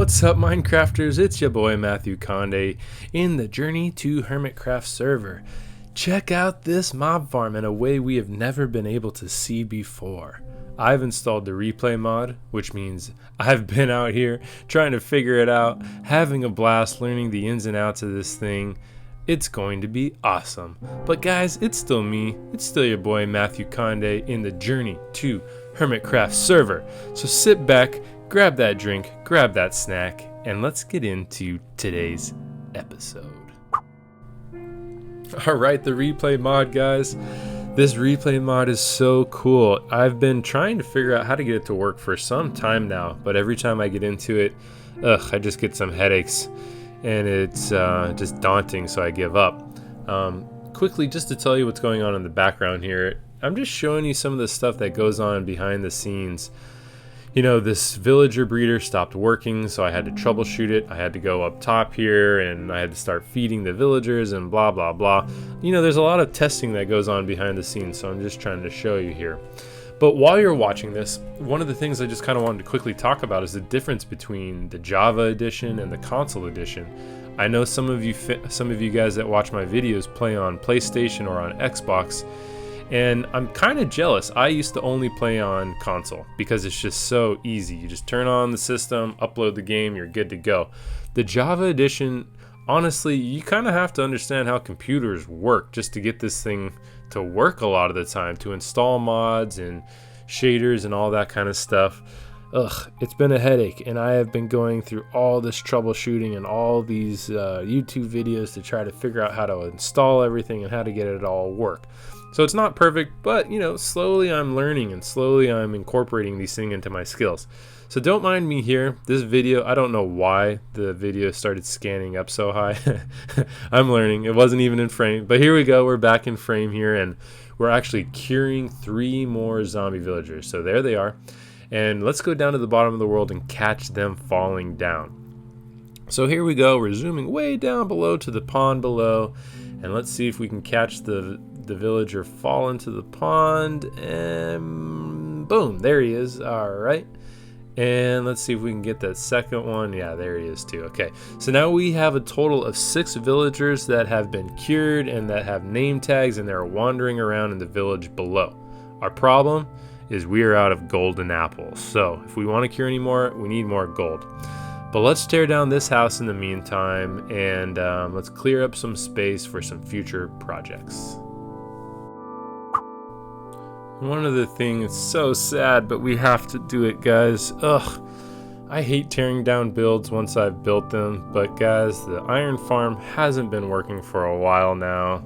What's up, Minecrafters? It's your boy Mathew in the Journey to Hermitcraft server. Check out this mob farm in a way we have never been able to see before. I've installed the Replay mod, which means I've been out here trying to figure it out, having a blast learning the ins and outs of this thing. It's going to be awesome. But guys, it's still me. It's still your boy Mathew in the Journey to Hermitcraft server. So sit back, grab that drink, grab that snack, and let's get into today's episode. Alright, the Replay mod, guys. This Replay mod is so cool. I've been trying to figure out how to get it to work for some time now, but every time I get into it, I just get some headaches, and it's just daunting, so I give up. Quickly, just to tell you what's going on in the background here, I'm just showing you some of the stuff that goes on behind the scenes. You know, this villager breeder stopped working, so I had to troubleshoot it. I had to go up top here, and I had to start feeding the villagers and blah, blah, blah. You know, there's a lot of testing that goes on behind the scenes, so I'm just trying to show you here. But while you're watching this, one of the things I just kind of wanted to quickly talk about is the difference between the Java edition and the console edition. I know some of you guys that watch my videos play on PlayStation or on Xbox, and I'm kind of jealous. I used to only play on console because it's just so easy. You just turn on the system, upload the game, you're good to go. The Java edition, honestly, you kind of have to understand how computers work just to get this thing to work a lot of the time, to install mods and shaders and all that kind of stuff. It's been a headache, and I have been going through all this troubleshooting and all these YouTube videos to try to figure out how to install everything and how to get it all work. So it's not perfect, but you know, slowly I'm learning and slowly I'm incorporating these things into my skills. So don't mind me here. This video, I don't know why the video started scanning up so high. I'm learning. It wasn't even in frame, but here we go. We're back in frame here, and we're actually curing 3 more zombie villagers. So there they are. And let's go down to the bottom of the world and catch them falling down. So here we go. We're zooming way down below to the pond below, and let's see if we can catch the villager fall into the pond, and boom, there he is. All right, and let's see if we can get that second one. Yeah, there he is too. Okay, so now we have a total of 6 villagers that have been cured and that have name tags, and they're wandering around in the village below. Our problem is we are out of golden apples, so if we want to cure any more, we need more gold. But let's tear down this house in the meantime, and let's clear up some space for some future projects. One of the things, it's so sad, but we have to do it, guys. I hate tearing down builds once I've built them, but guys, the iron farm hasn't been working for a while now.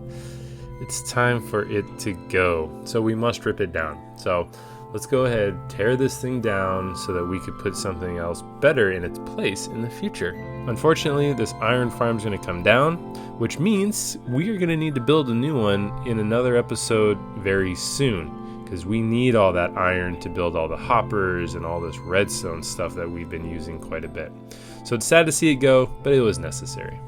It's time for it to go, so we must rip it down. So let's go ahead, tear this thing down so that we could put something else better in its place in the future. Unfortunately, this iron farm is going to come down, which means we are going to need to build a new one in another episode very soon, because we need all that iron to build all the hoppers and all this redstone stuff that we've been using quite a bit. So it's sad to see it go, but it was necessary.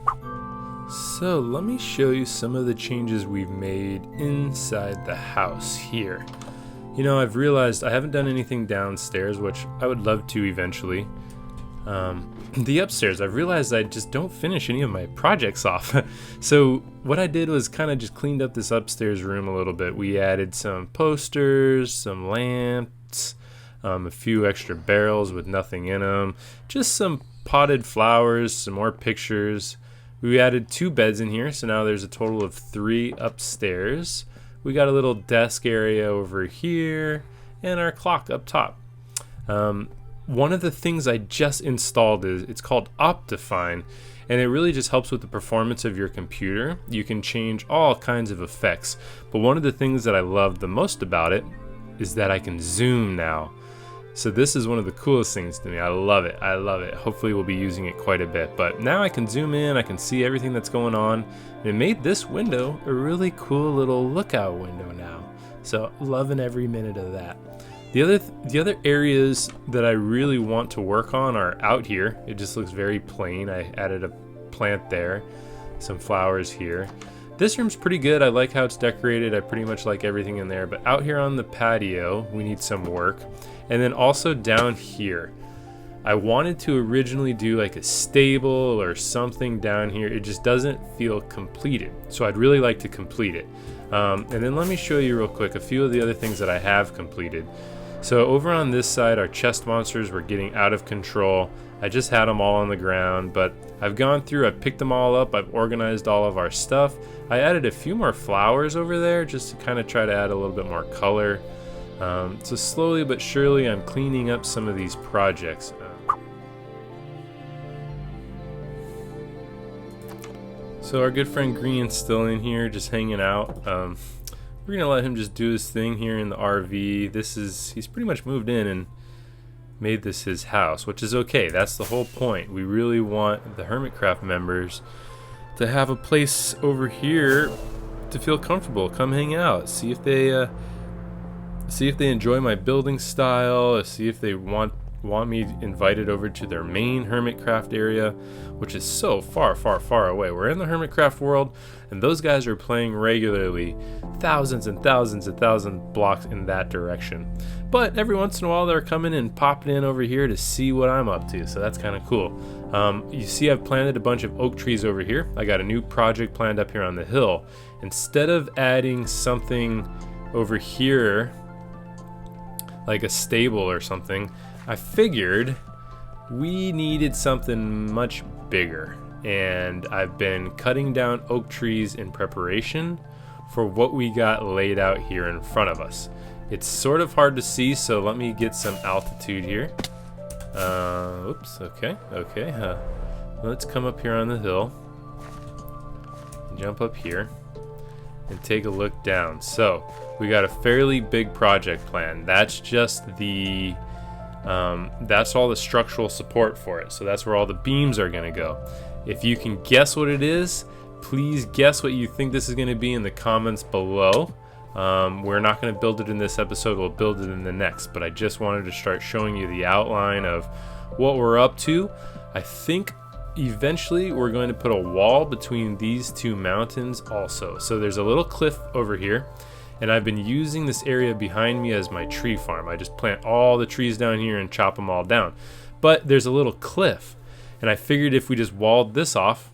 So let me show you some of the changes we've made inside the house here. You know, I've realized I haven't done anything downstairs, which I would love to eventually. The upstairs, I've realized I just don't finish any of my projects off. So what I did was kind of just cleaned up this upstairs room a little bit. We added some posters, some lamps, a few extra barrels with nothing in them, just some potted flowers, some more pictures. We added 2 beds in here, so now there's a total of 3 upstairs. We got a little desk area over here and our clock up top. One of the things I just installed it's called Optifine, and it really just helps with the performance of your computer. You can change all kinds of effects, but one of the things that I love the most about it is that I can zoom now. So this is one of the coolest things to me. I love it. I love it. Hopefully we'll be using it quite a bit, but now I can zoom in, I can see everything that's going on. And it made this window a really cool little lookout window now. So loving every minute of that. The other areas that I really want to work on are out here. It just looks very plain. I added a plant there, some flowers here. This room's pretty good. I like how it's decorated. I pretty much like everything in there. But out here on the patio, we need some work. And then also down here, I wanted to originally do like a stable or something down here. It just doesn't feel completed. So I'd really like to complete it. And then let me show you real quick a few of the other things that I have completed. So over on this side, our chest monsters were getting out of control. I just had them all on the ground, but I've gone through, I've picked them all up, I've organized all of our stuff. I added a few more flowers over there just to kind of try to add a little bit more color. So slowly but surely I'm cleaning up some of these projects. So our good friend Green's still in here just hanging out. We're gonna let him just do his thing here in the RV. He's pretty much moved in and made this his house, which is okay. That's the whole point. We really want the Hermitcraft members to have a place over here to feel comfortable. Come hang out, see if they enjoy my building style, see if they want me invited over to their main Hermitcraft area, which is so far away. We're in the Hermitcraft world, and those guys are playing regularly, thousands and thousands blocks in that direction. But every once in a while they're coming and popping in over here to see what I'm up to, so that's kind of cool. You see I've planted a bunch of oak trees over here. I got a new project planned up here on the hill. Instead of adding something over here like a stable or something, I figured we needed something much bigger, and I've been cutting down oak trees in preparation for what we got laid out here in front of us. It's sort of hard to see, so let me get some altitude here. Oops, okay. Let's come up here on the hill, jump up here, and take a look down. So we got a fairly big project plan. That's just that's all the structural support for it. So that's where all the beams are going to go. If you can guess what it is, please guess what you think this is going to be in the comments below. We're not going to build it in this episode, we'll build it in the next, but I just wanted to start showing you the outline of what we're up to. I think eventually we're going to put a wall between these two mountains also. So there's a little cliff over here, and I've been using this area behind me as my tree farm. I just plant all the trees down here and chop them all down. But there's a little cliff, and I figured if we just walled this off,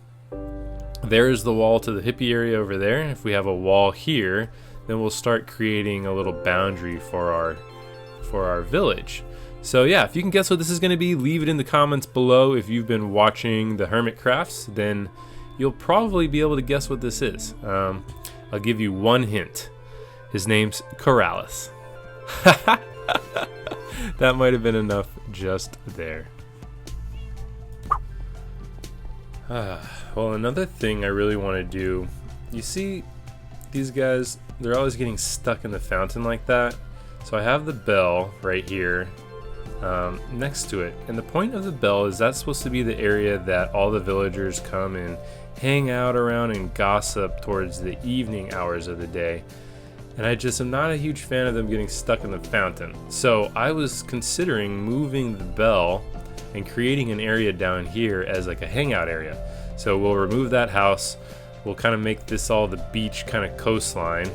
there's the wall to the hippie area over there. If we have a wall here, then we'll start creating a little boundary for our village. So yeah, if you can guess what this is going to be, leave it in the comments below. If you've been watching the Hermitcrafts, then you'll probably be able to guess what this is. I'll give you one hint. His name's Keralis. That might have been enough just there. Well, another thing I really want to do, you see these guys, they're always getting stuck in the fountain like that. So I have the bell right here next to it, and the point of the bell is that's supposed to be the area that all the villagers come and hang out around and gossip towards the evening hours of the day. And I just am not a huge fan of them getting stuck in the fountain. So I was considering moving the bell and creating an area down here as like a hangout area. So we'll remove that house, we'll kind of make this all the beach kind of coastline.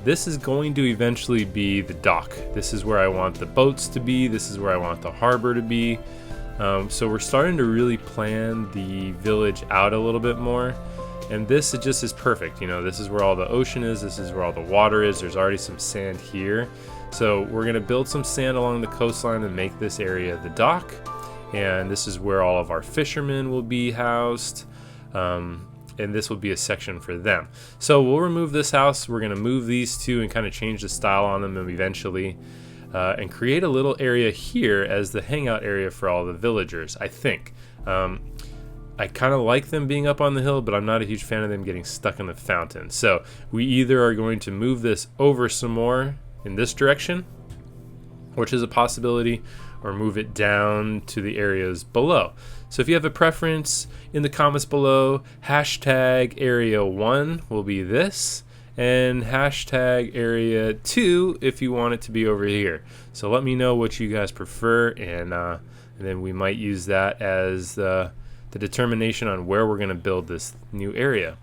This is going to eventually be the dock. This is where I want the boats to be, this is where I want the harbor to be. So we're starting to really plan the village out a little bit more. And this just is perfect, you know, this is where all the ocean is, this is where all the water is, there's already some sand here. So we're gonna build some sand along the coastline and make this area the dock. And this is where all of our fishermen will be housed. And this will be a section for them. So we'll remove this house, we're gonna move these two and kind of change the style on them eventually. And create a little area here as the hangout area for all the villagers, I think. I kind of like them being up on the hill, but I'm not a huge fan of them getting stuck in the fountain. So we either are going to move this over some more in this direction, which is a possibility, or move it down to the areas below. So if you have a preference, in the comments below, hashtag area 1 will be this, and hashtag area 2 if you want it to be over here. So let me know what you guys prefer, and then we might use that as the determination on where we're going to build this new area.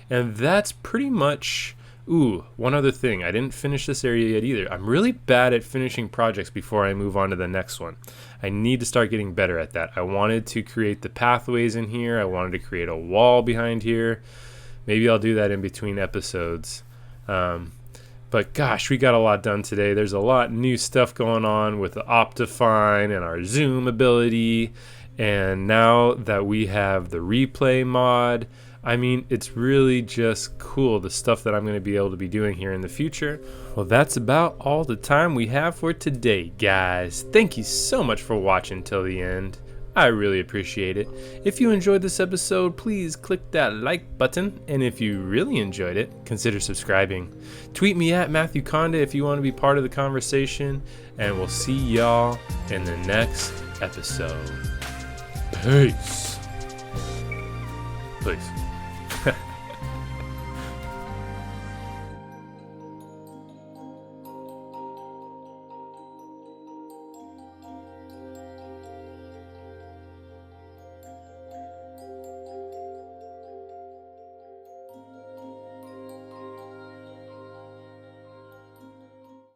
And that's pretty much Ooh, one other thing. I didn't finish this area yet either. I'm really bad at finishing projects before I move on to the next one. I need to start getting better at that. I wanted to create the pathways in here. I wanted to create a wall behind here. Maybe I'll do that in between episodes. But gosh, we got a lot done today. There's a lot new stuff going on with the Optifine and our zoom ability. And now that we have the replay mod, I mean, it's really just cool, the stuff that I'm going to be able to be doing here in the future. Well, that's about all the time we have for today, guys. Thank you so much for watching till the end. I really appreciate it. If you enjoyed this episode, please click that like button. And if you really enjoyed it, consider subscribing. Tweet me at Mathew Conda if you want to be part of the conversation. And we'll see y'all in the next episode. Peace. Peace.